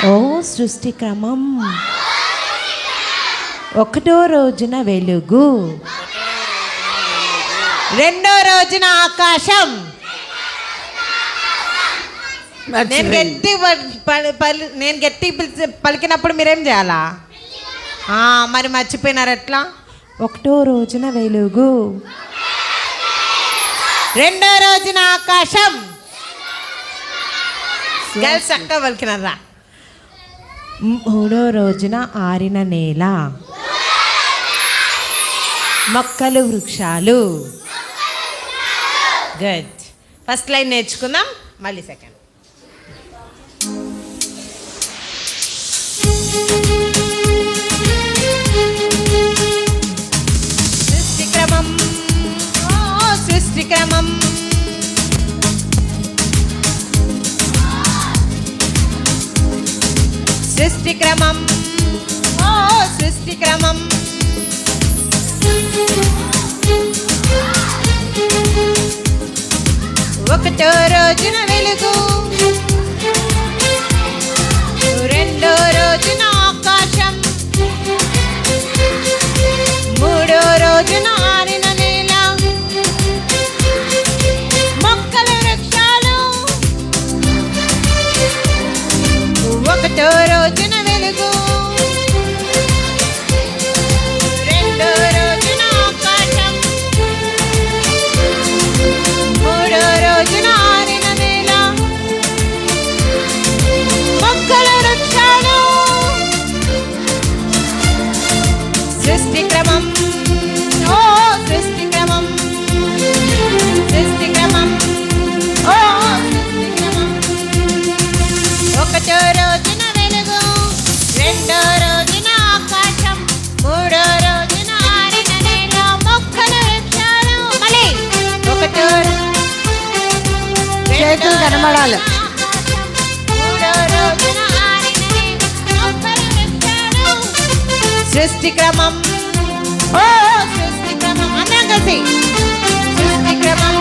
ఓ సృష్టి క్రమం, ఒకటో రోజున వెలుగు, రెండో రోజున ఆకాశం. నేను గట్టి పలికినప్పుడు మీరేం చేయాలా? మరి మర్చిపోయినారు ఎట్లా? ఒకటో రోజున వెలుగు, రెండో రోజున ఆకాశం. గర్ల్స్ చక్కగా పలికినారా? మూడో రోజున ఆరిన నేల, మొక్కలు వృక్షాలు. గుడ్. ఫస్ట్ లైన్ నేర్చుకుందాం, మళ్ళీ సెకండ్. సృష్టి క్రమం, ఓ సృష్టి క్రమం, సృష్టి క్రమం, ఓ సృష్టి క్రమం. ఒకటో రోజున వెలుగు, రెండో రోజున ఆకాశం, మూడో రోజున ఆరిన నేల, మొక్కల వృక్షాలు. ఒకటో రోజున వెలుగు, రెండో రోజున ఆకాశం, మూడో రోజున ఆరిన నేల, మొక్కల వృక్షాలు. సృష్టి క్రమం, ఓ సృష్టి క్రమం, సృష్టి క్రమం, ఓ సృష్టి క్రమం. ఒకటో రోజున వెలుగు, రెండో రోజున ఆకాశం, మూడో రోజున ఆరిన నేల, మొక్కల వృక్షాలు. మళ్ళీ ఒకటో చేతులు కనబడాలి. మూడో రోజున ఆరిన నేల, మొక్కల వృక్షాలు. సృష్టి క్రమం, ఓ సృష్టి క్రమం. అందరం కలిసి సృష్టి క్రమం.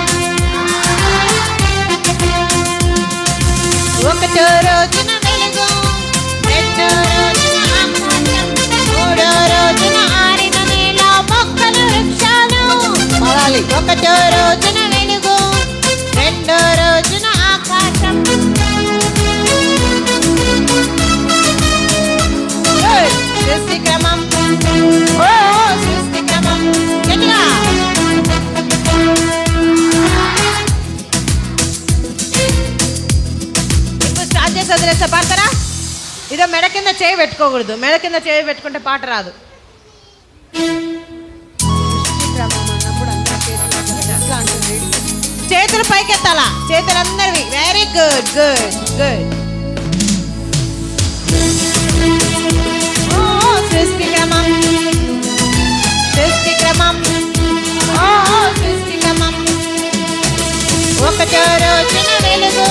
ఒకటో రోజున వెలుగు, రెండో రోజున ఆకాశం, మూడో రోజున ఆరిన నేల, మొక్కల వృక్షాలు. పడాలి. ఒకటో రోజున వెలుగు, రెండో రోజున ఆకాశం. సృష్టి క్రమం, ఓ సృష్టి క్రమం. గట్టిగా. ఇప్పుడు స్టార్ట్ చేసి వదిలేస్తా. పాడతారా? ఇదో మెడ కింద చేయి పెట్టుకోకూడదు. మెడ కింద చేయి పెట్టుకుంటే పాట రాదు. చేతులు పైకెత్తాలా, చేతులందరివి. Very good, good, good. ఓ సృష్టి క్రమం, సృష్టి క్రమం, ఓ సృష్టి క్రమం. ఒకటో రోజున వెలుగు,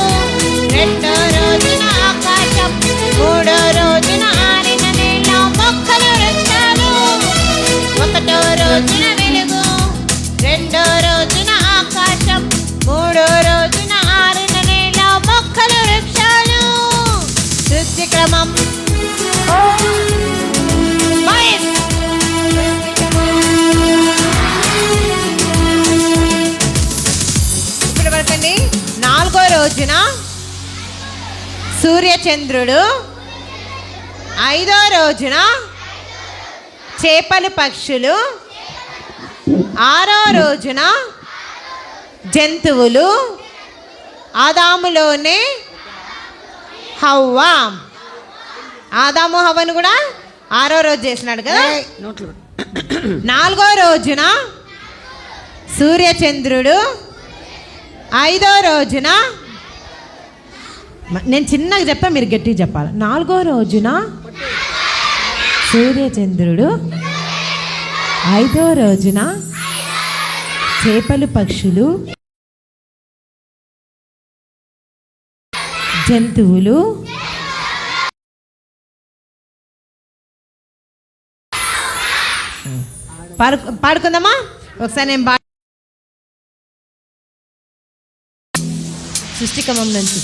రెండో రోజున ఆకాశం, మూడో రోజున ఆరిన నేల, మొక్కల వృక్షాలు. ఒకటో రోజున వెలుగు, రెండో రోజున ఆకాశం, మూడో రోజున ఆరిన నేల, మొక్కల వృక్షాలు. సృష్టి క్రమం. ఇప్పుడు వరకండి. నాలుగో రోజున సూర్యచంద్రుడు, ఐదో రోజున చేపలు పక్షులు, ఆరో రోజున జంతువులు, ఆదాములోనే హవ్వ. ఆదాము హవ్వను కూడా ఆరో రోజు చేసినాడు కదా. నాలుగో రోజున సూర్యచంద్రుడు, ఐదో రోజున, నేను చిన్నగా చెప్తా, మీరు గట్టిగా చెప్పాలి. నాలుగో రోజున సూర్యచంద్రుడు, ఐదో రోజున చేపలు పక్షులు, జంతువులు, పాడుకుందామా ఒకసారి? నేను సృష్టిక్రమం నుంచి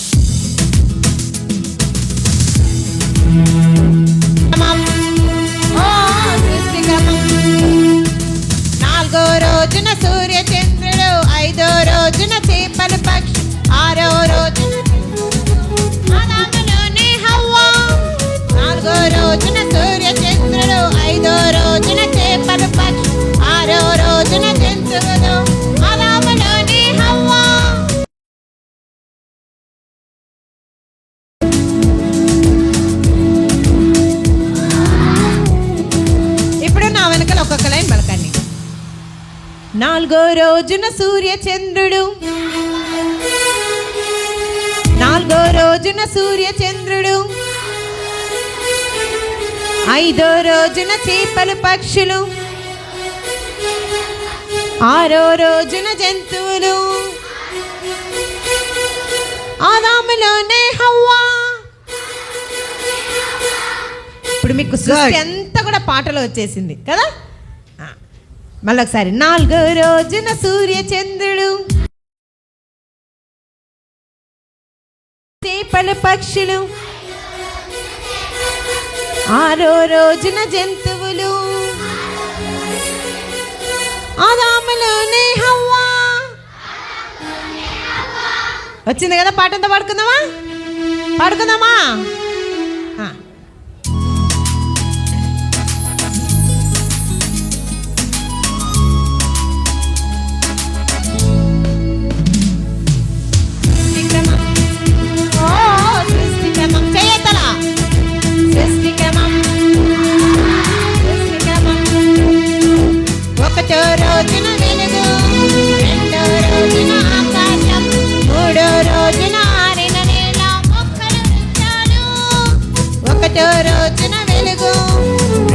నాలుగో రోజున సూర్య చంద్రుడు, నాలుగో రోజున సూర్య చంద్రుడు, ఐదో రోజున చేపలు పక్షులు, ఆరో రోజున జంతువులు, ఆదాములోనే హవ్వా. ఇప్పుడు మీకు సృష్టి అంతా కూడా పాటలో వచ్చేసింది కదా. మళ్ళీ ఒకసారి. నాలుగో రోజున సూర్య చంద్రుడు, చేపల పక్షులు, ఆరో రోజున జంతువులు, ఆదాములోనే హవ్వా. వచ్చింది కదా, పాటంతా పాడుకుందామా? పాడుకుందామా? ఒకటో రోజున వెలుగు, రెండో రోజున ఆకాశం, మూడో రోజున ఆరిన నేల మొక్కలు వృక్షాలు. ఒకటో రోజున వెలుగు,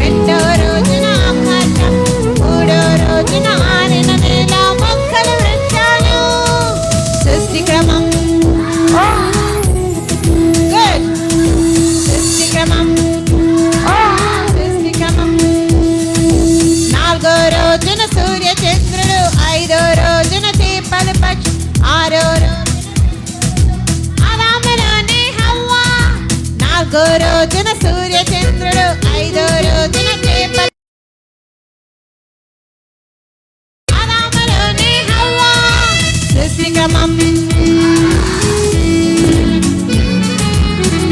రెండో రోజున ఆకాశం, మూడో రోజున ఆరిన నేల మొక్కలు వృక్షాలు. సృష్టి క్రమం, సృష్టి క్రమం, సృష్టి క్రమం. నాలుగో రోజున సూర్య చంద్రుడు, ఐదో రోజున చేపలు పక్షి, ఆరో రోజున ఆదాములోనే హవ్వా. నాలుగో రోజున సూర్య చంద్రుడు, ఐదో రోజున చేపలు, ఆదాములోనే హవ్వా. సృష్టి క్రమం,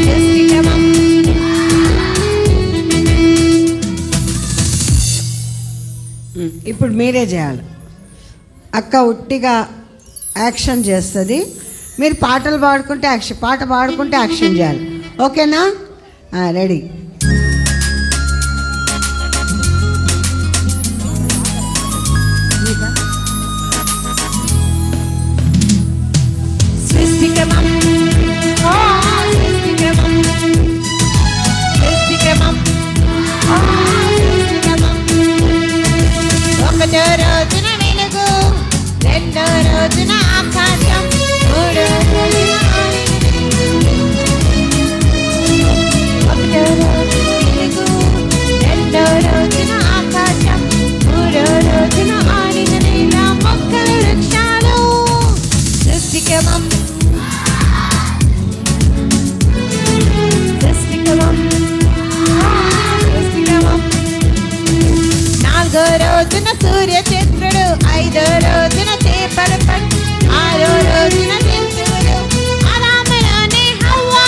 సృష్టి క్రమం. ఇప్పుడు మీరే చేయాలి. అక్క ఉట్టిగా యాక్షన్ చేస్తుంది, మీరు పాటలు పాడుకుంటే యాక్షన్, పాట పాడుకుంటే యాక్షన్ చేయాలి. ఓకేనా? రెడీ. సృష్టి క్రమం, సృష్టి క్రమం, సృష్టి క్రమం, సృష్టి క్రమం. ఒకటో రోజున వెలుగు, రెండో రోజున ఆకాశం, మూడో రోజున ఒకటో రోజున వెలుగు, రెండో రోజున ఆకాశం, మూడో రోజున ఆరిన నేల మొక్కలు వృక్షాలు. సృష్టి క్రమం, సృష్టి క్రమం, సృష్టి క్రమం. నాలుగో రోజున సూర్య చంద్రుడు, ఐదో రోజున చేపల పక్షి, ఆరో రోజున జంతువులు, ఆదాములోనే హవ్వా.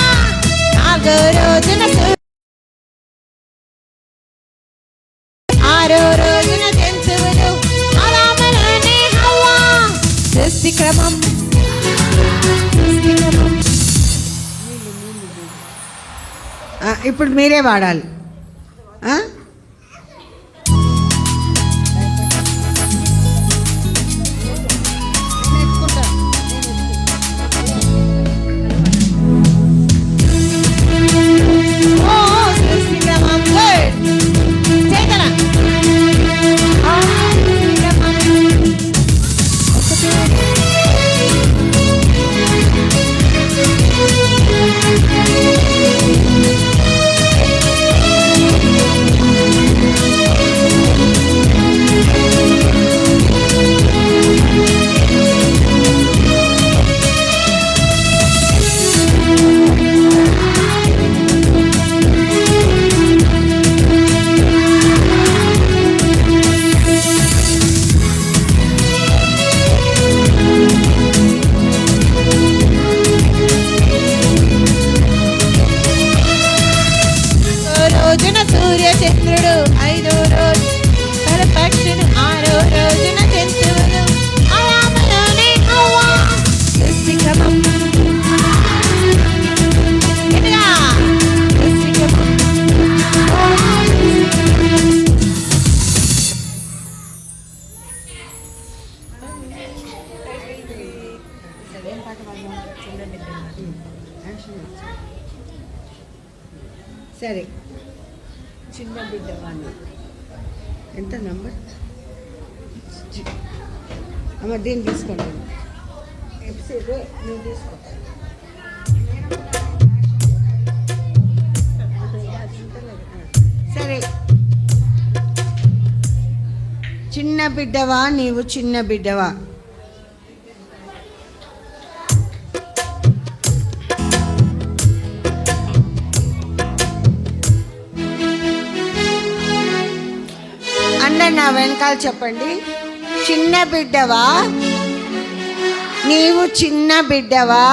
నాలుగో రోజున ఆరో రోజున జంతువులు, ఆదాములోనే హవ్వా. సృష్టి క్రమం, సృష్టి క్రమం. ఇప్పుడు మీరే పాడాలి. రోజున సూర్య చంద్రుడు, ఐదో రోజు పక్షులు, ఆరో రోజున జంతువులు, ఆదాములోనే హవ్వా. సృష్టి క్రమం, గట్టిగా. సృష్టి క్రమం. సరే, చిన్న బిడ్డవాణ్ణి. ఎంత నంబర్? అమ్మ దీన్ని తీసుకోండి. నేను తీసుకో. సరే, చిన్న బిడ్డవా నీవు చిన్న బిడ్డవా. అందరు నా వెనకాల చెప్పండి. చిన్న బిడ్డవా నీవు చిన్న బిడ్డవా,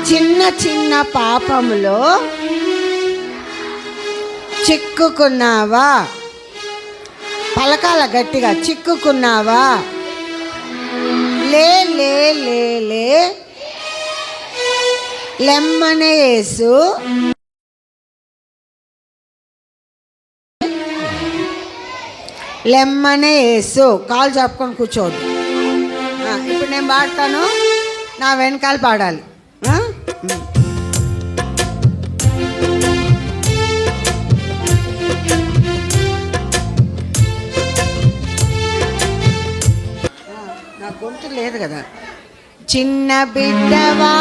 చిన్న చిన్న పాపములో చిక్కుకున్నావా. పలకాల గట్టిగా, చిక్కుకున్నావా. లే లే లే లే లెమ్మనే యేసు లెమ్మనే యేసు. కాలు చెప్పుకొని కూర్చోదు. ఇప్పుడు నేను పాడతాను, నా వెనకాల పాడాలి. నా గొంతు లేదు కదా. చిన్న బిడ్డవా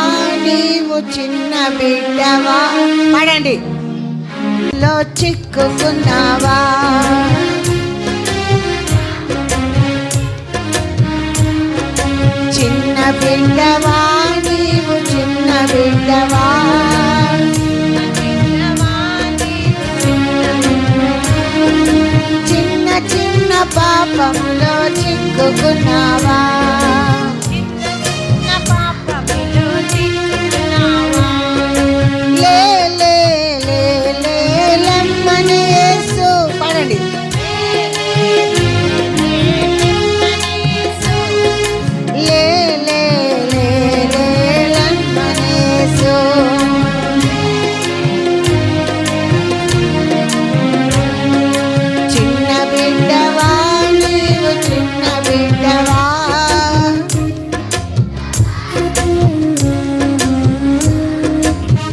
నీవు చిన్న బిడ్డవా, పాడండి. లో చిక్కుకున్నావా, చిన్న బిడ్డవా నీవు చిన్న బిడ్డవా, చిన్న చిన్న పాపములో చిక్కుకున్నావా. లే లే లే లే లెమ్మనే యేసు, పాడండి. లే లే లే లే లెమ్మనే యేసు. చిన్న బిడ్డవా నీవు చిన్న బిడ్డవా,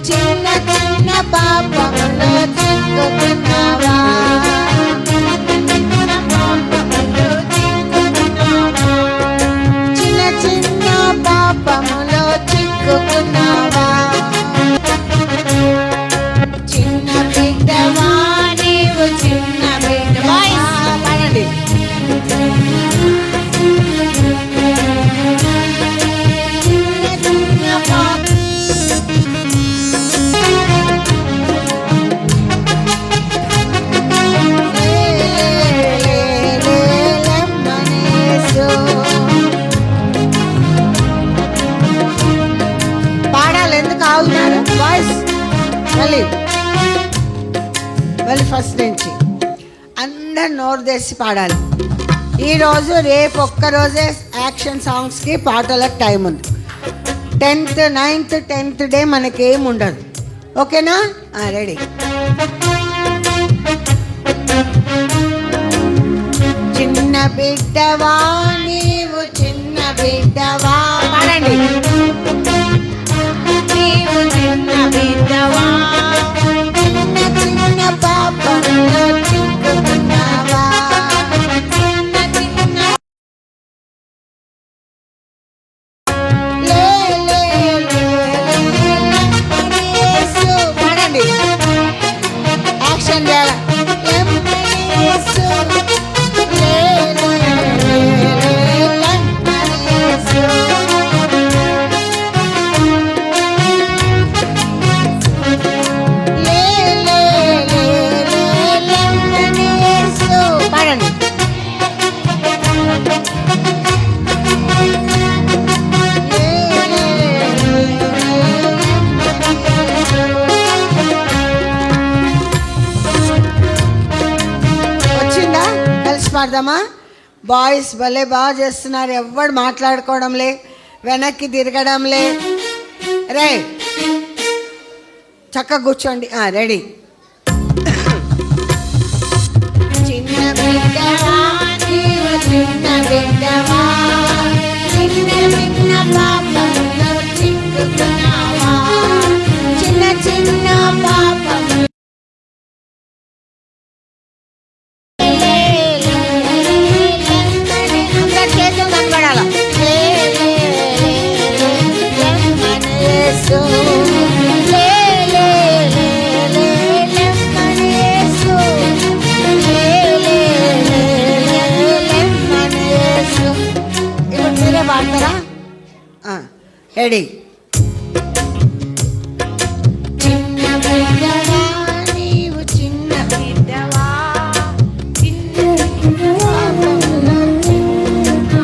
చిన్న చిన్న పాపములో చిక్కుకున్నావా. చిన్న చిన్న పాపములో చిక్కుకున్నావా. చిన్న బిడ్డవా నీవు చిన్న బిడ్డవా, పాడండి. చిన్న చిన్న పాప పాడాలి. ఎందుకు ఆగుతున్నారు? వాయిస్ మళ్ళీ ఫస్ట్ నుంచి అందరు నోరు తెసి పాడాలి. ఈరోజు రేపు ఒక్కరోజే యాక్షన్ సాంగ్స్కి పాటలకు టైం ఉంది. 10th 9th 10th డే మనకేం ఉండదు. ఓకేనా? రెడీ. చిన్న బిడ్డవా నీవు చిన్న బిడ్డవా, పాడండి. నీవు చిన్న బిడ్డవా, చిన్న చిన్న పాపములో చిక్కుకున్నావా. చిన్న చిన్న లే లే లే లెమ్మనే యేసు, పాడండి. యాక్షన్ చేయాలి. లెమ్మనే యేసు, లే లే లే లే లెమ్మనే యేసు. లే లే లే లే లెమ్మనే యేసు, పాడండి. లే లే లే లే లెమ్మనే యేసు. వచ్చిందా? కలిసి పాడదామా? బాయ్స్ భలే బాగా చేస్తున్నారు. ఎవ్వడు మాట్లాడుకోవడంలే, వెనక్కి తిరగడంలే. రే చక్కగా కూర్చోండి. రెడీ. చిన్న బిడ్డవా నీవు చిన్న బిడ్డవా, చిన్న చిన్న పాపములో చిక్కుకున్నావా. చిన్న చిన్న పాపము అందరి చేతులు కనబడాల ఇప్పుడు మీరే పాడతారా? రెడీ. చిన్న బిడ్డవా నీవు చిన్న బిడ్డవా, చిన్న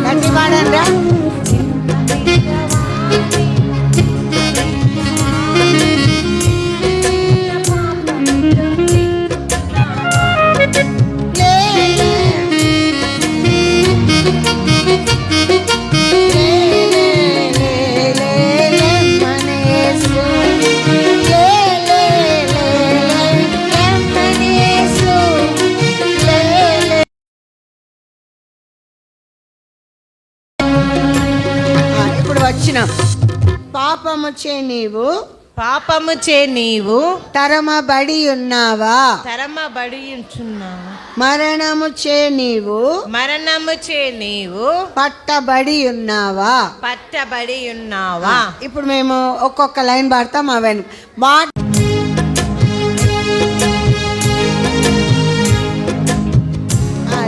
గట్టి పాడండి. ఇప్పుడు వచ్చిన పాపము చే నీవు పాపము చే నీవు తరమబడి ఉన్నావా, తరమబడి ఉంచున్నావు. మరణము చే నీవు మరణము చే నీవు పట్టబడి ఉన్నావా. పట్టబడి ఉన్నావా. ఇప్పుడు మేము ఒక్కొక్క లైన్ పాడతాం. అవన్నీ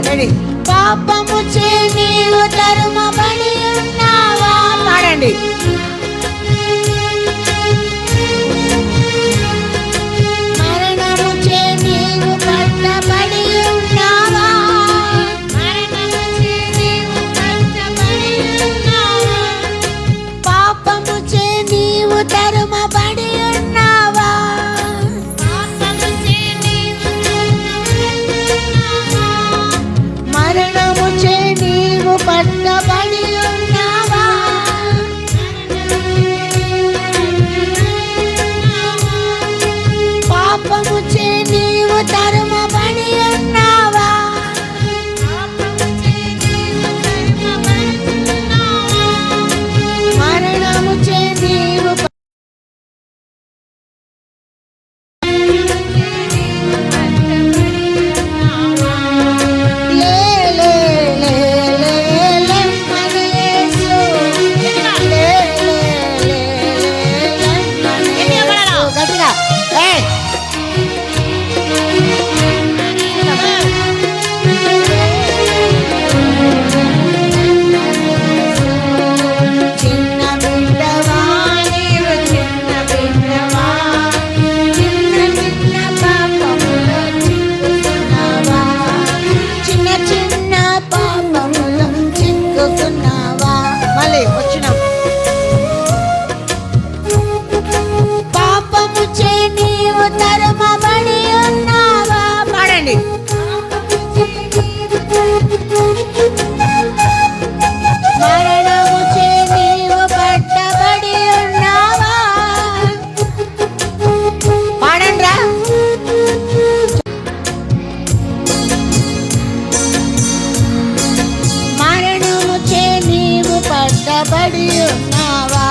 రెడీ. పాపము చే నీవు తరమబడి ఉన్నావా. పాడండి. మరణము చే నీవు పట్టబడి ఉన్నావా. మరణము చే నీవు పట్టబడి ఉన్నావా. పాపము చే నీవు తరమబడి ఉన్నావా. పాపము చే నీవు మరణము చే నీవు పట్టబడి ఉన్నావా. పాపము చే నీవు తరమబడి ఉన్నావా. మరణము చే నీవు గట్టిగా చిన్న బిడ్డవా నీవు చిన్న బిడ్డవా. చిన్న చిన్న పాపములో చిక్కుకున్నావా. చిన్న చిన్న పాపములో చిక్కుకున్నావా. మళ్ళీ వచ్చినాం. పాపము చే నీవు తరమబడి ఉన్నావా. పాడండి. మరణము చే నీవు పట్టబడి ఉన్నావా. పాడండ్రా. మరణము చే నీవు పట్టబడి ఉన్నావా.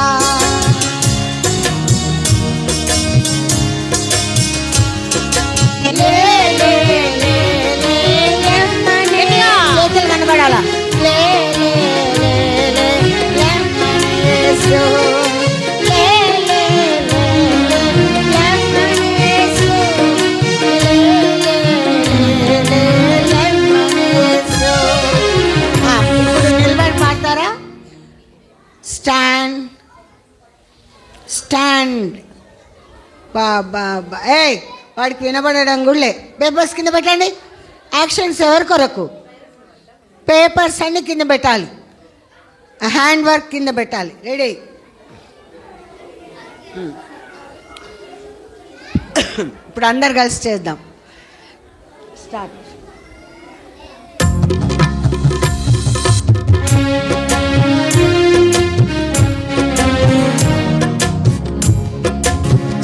చేతులు కనబడాలా. ఇప్పుడు నిలబడి పాడతారా. Stand stand. బాబా ఏయ్ వాడికి వినబడడం కూడా పేపర్స్ కింద పెట్టండి. యాక్షన్స్ ఎవరి కొరకు? పేపర్స్ అన్ని కింద పెట్టాలి. హ్యాండ్ వర్క్ కింద పెట్టాలి. రెడీ. ఇప్పుడు అందరు కలిసి చేద్దాం. స్టార్ట్.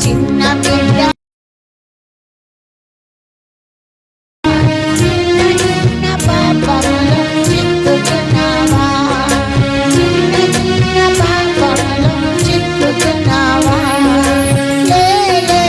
చిన్న బిడ్డ చిన్న పాపములో చిక్కుకున్నావా. చిన్న చిన్న పాపములో చిక్కుకున్నావా. లే లే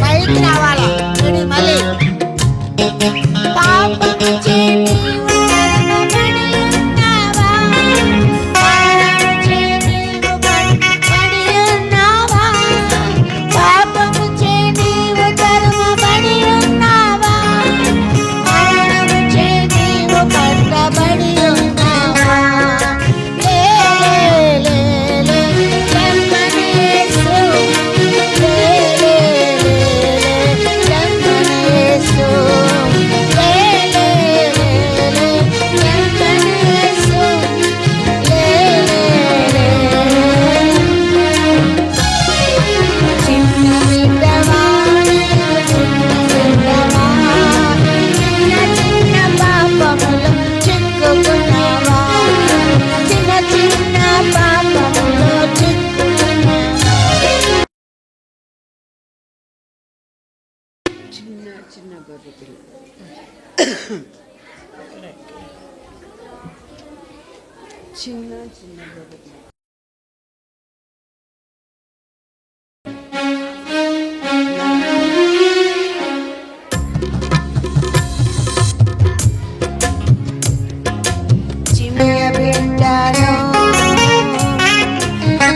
పైకి రావాలా రెడీ మళ్ళీ పాపము చే నీవు తరమబడి ఉన్నావా పాపము చే నీవు పడి ఉన్నావా పాపము చే నీవు తరమబడి ఉన్నావా పాపము చే నీవు పట్టబడి ఉన్నావా లే లే లే లెమ్మనేసు లే లే లే లెమ్మనేసు లే లే లే లెమ్మనేసు లే లే చిన్న బిడ్డవా చిన్న బిడ్డవా చిన్న చిన్న పాపములు చిక్కుకున్నావా చిన్న చిన్న పాపములు చిక్కుకున్నావా చిన్న చిన్న గొర్రె పిల్ల చిన్న చిన్న గొర్రె పిల్ల చిన్న బిడ్డను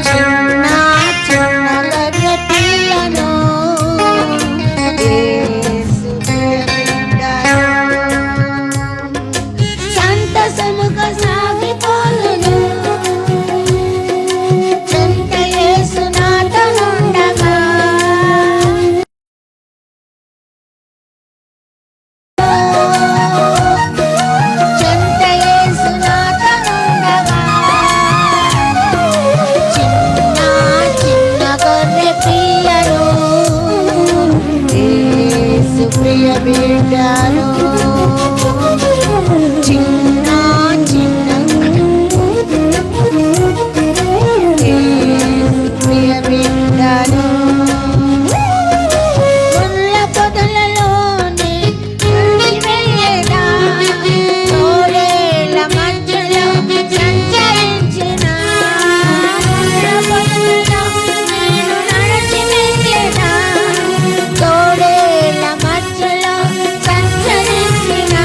చిన్న చిన్న గొర్రె పిల్లను యేసు బిడ్డను సంతసముగా సాగిపోలును చెంత యేసు నాతోనుండగా చెంత యేసు నాతోనుండగా చిన్న చిన్న గొర్రె పిల్లను యేసు ప్రియ బిడ్డను చిన్న చిన్న యేసు ప్రియ బిడ్డను ముళ్ళ పొదలలోనే వెళ్ళేదా తోడేళ్ళ మధ్యలో సంచరించిన ముళ్ళ పొదలలో నేను నడిచి వెళ్ళేదా తోడేళ్ళ మధ్యలో సంచరించిన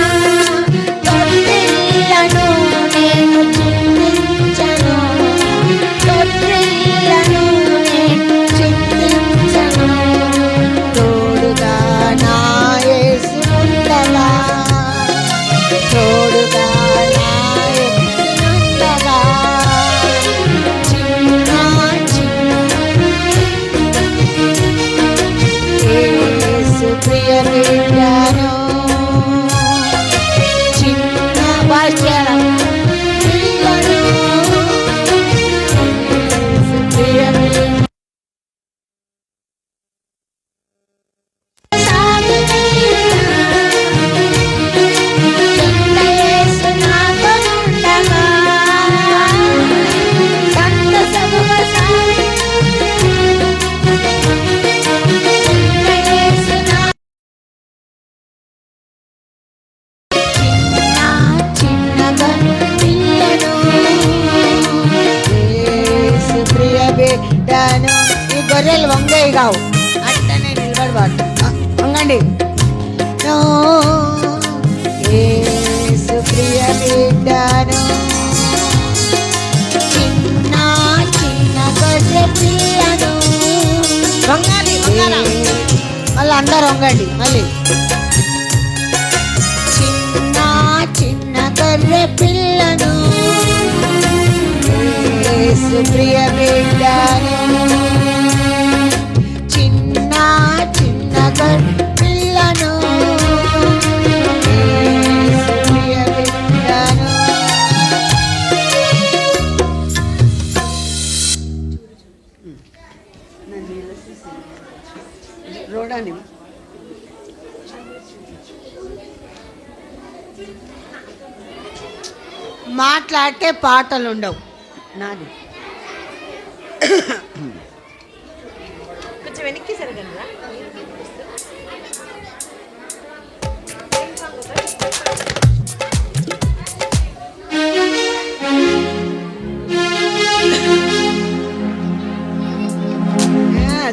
తొట్టిళ్ళను నేను చింతించను తొట్టిళ్ళను నేను చింతించను తోడుగా నా యేసు ఉండగా తోడుగా నా యేసు ఉండగా చిన్న చిన్న యేసు ప్రియ బిడ్డను చిన్న బాల్యం పిల్లను యేసు ప్రియ బిడ్డ చిన్న యేసు నాతోనుండగా సంతసముగా సాగి చిన్న యేసు చిన్న గొర్రె పిల్లను యేసు ప్రియ బిడ్డను ఈ గొర్రెలు వంగేవి కావు అట్టనే నిలబడబాటు వంగండి నో యేసు ప్రియ బిడ్డను చిన్న చిన్న గొర్రె పిల్లను వంగాలి వంగాలా మళ్ళీ అందరు వంగండి మళ్ళీ చిన్న చిన్న గొర్రె పిల్లను యేసు ప్రియ బిడ్డను చిన్న చిన్న గొర్రె పిల్లను యేసు ప్రియ బిడ్డను రోడాని మాట్లాడితే పాటలు ఉండవు నాది కొంచెం వెనక్కి జరగండి రా.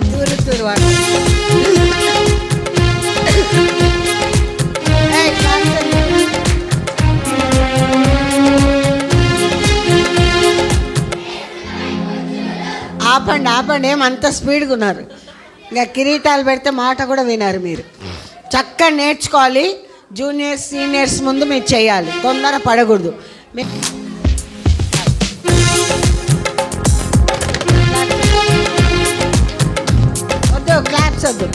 తూరు తూరు వాడు ఆపండి ఆపండి, ఏమంత స్పీడ్గా ఉన్నారు. ఇంకా కిరీటాలు పెడితే మాట కూడా వినారు మీరు. చక్కగా నేర్చుకోవాలి. జూనియర్స్ సీనియర్స్ ముందు మీరు చేయాలి, తొందర పడకూడదు. వద్దు, క్లాప్స్ వద్దు.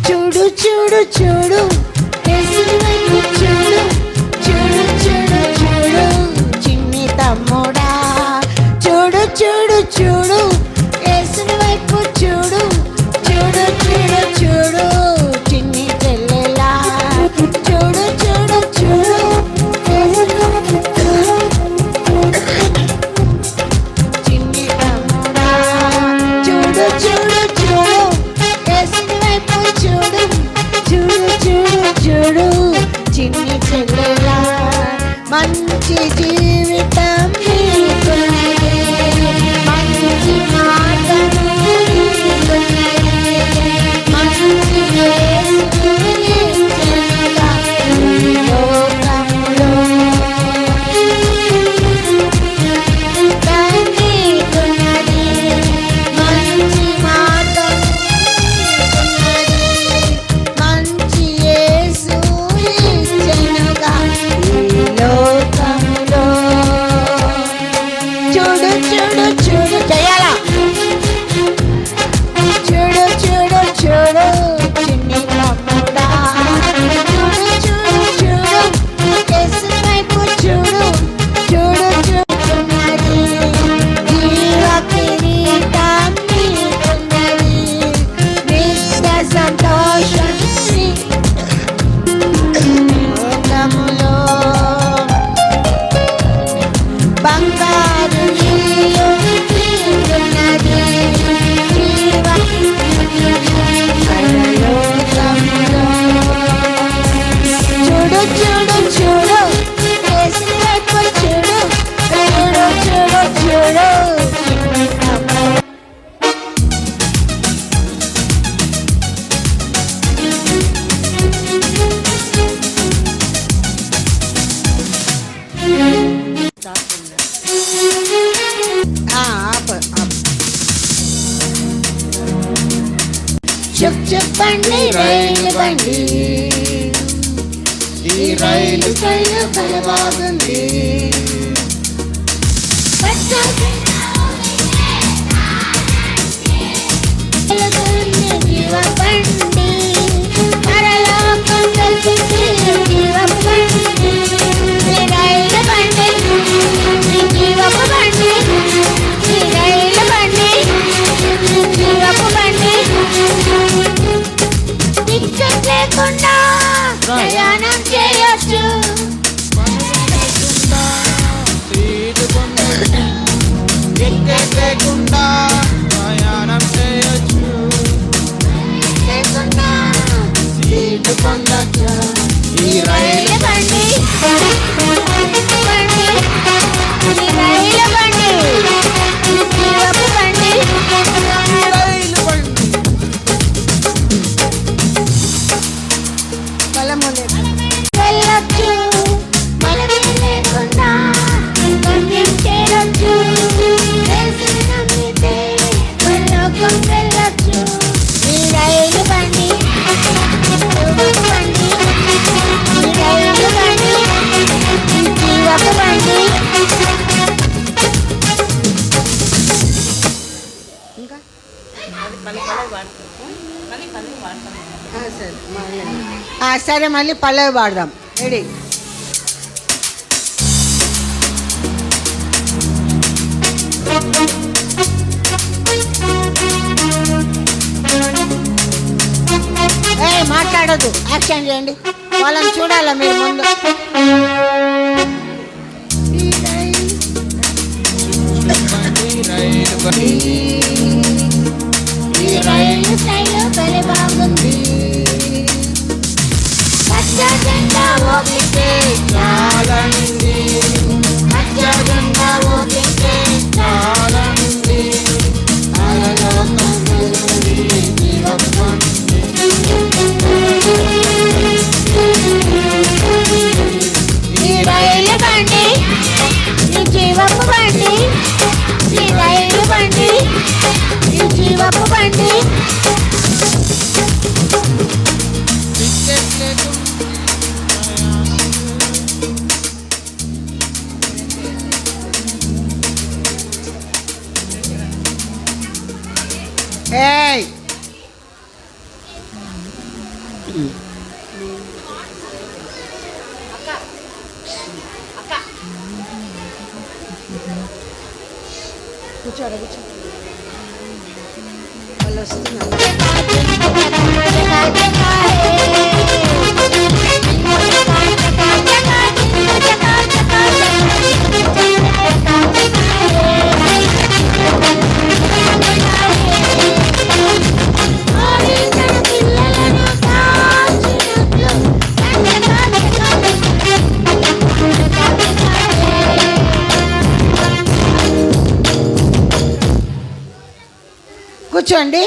చూడు చూడు చూడు యేసుని వైపు చూడు, చూడు చూడు చూడు చిన్ని తమ్ముడా, చూడు చూడు చూడు యేసుని వైపు చూడు, చూడు చూడు చూడు చిన్ని చెల్లెలా, చూడు చూడు చూడు యేసుని వైపు చూడు, చిన్ని తమ్ముడా, చూడు చూడు చూడు యేసుని వైపు చూడు, చూడు చూడు చూడు చిన్ని చెల్లెలా, మంచి జీవితం నీకున్నది, మంచి మాటలు నీకున్నది, మంచి యేసు నీకున్నదా ఈ లోకములో, నీకున్నది మంచి మాటలు నీకున్నది, మంచి యేసు ఇచ్చెనుగా ఈ లోకములో. చూడు చూడు చూడు చేయాలా, చూడు చూడు చూడు చిన్ని తమ్ముడా, చూడు చూడు చూడు యేసు వైపు చూడు, చూడు చూడున్నది జీవ కిరీటం నీకున్నది, నిత్య సంతోషం లోకములో, బంగారు ఇల్లు నీకున్నది, జీవ పరలోకములో. చూడు చూడు చూడు యేసుని వైపు చూడు, చూడు చూడు చూడు చిన్ని తమ్ముడా. చుక్ చుక్ బండి రైలు బండి, ఈ రైలు స్టైలు భలే బాగుంది, జీవ బండి పరలోకం వెళ్తుంది, జీవ బండి ఈ రైలు బండి, ఈ జీవపు బండి, ఈ రైలు బండి, ఈ జీవపు బండి, టికెట్ లేకుండా ప్రయాణం చేయొచ్చు, టికెట్ లేకుండా ప్రయాణం చేయొచ్చు, లేకుండా సీటు పొందొచ్చు ఈ రైలు బండి, బండి, ఈ రైలు బండి, ఈ జీవపు బండి, రైలు బండి. వెళ్ళొచ్చు, మనమే లేకుండా గమ్యం చేరొచ్చు, యేసుని నమ్మితే పరలోకం వెళ్ళొచ్చు, ఈ రైలు బండి, జీవపు బండి, ఈ రైలు బండి, ఈ జీవపు బండి. ఇంకా సరే మళ్ళీ పల్లవి పాడదాం. రెడీ? మాట్లాడొద్దు, యాక్షన్ చేయండి, వాళ్ళని చూడాలా మీరు ముందు. రైలు బండి, ఈ రైలు స్టైలు భలే బాగుంది, పచ్చ జెండా ఊపితే చాలండి, పచ్చ జెండా ఊపితే చాలండి, పరలోకం వెళ్తుంది, జీవపు బండి. ఈ రైలు బండి, ఈ జీవపు బండి, ఈ రైలు బండి, ఏయ్ కూర్చోరా కూర్చో. వాళ్ళు వస్తున్నారు. కూర్చోండి.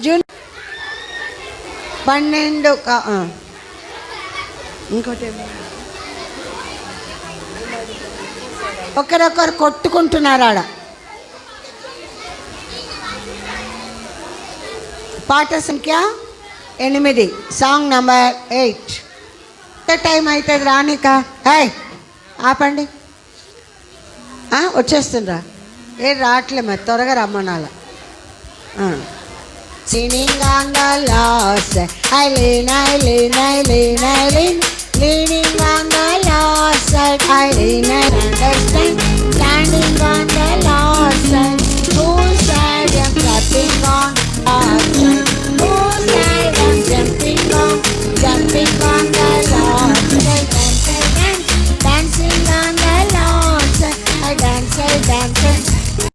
జూన్ 12 ఇంకోటి ఒకరొకరు కొట్టుకుంటున్నారు ఆడ. పాట సంఖ్య 8, సాంగ్ నంబర్ 8. టైం అవుతుంది రానిక. ఆపండి. వచ్చేస్తుండ్రా. రావట్లే మరి, త్వరగా రమ్మనాల. Singing on the lost, I lean,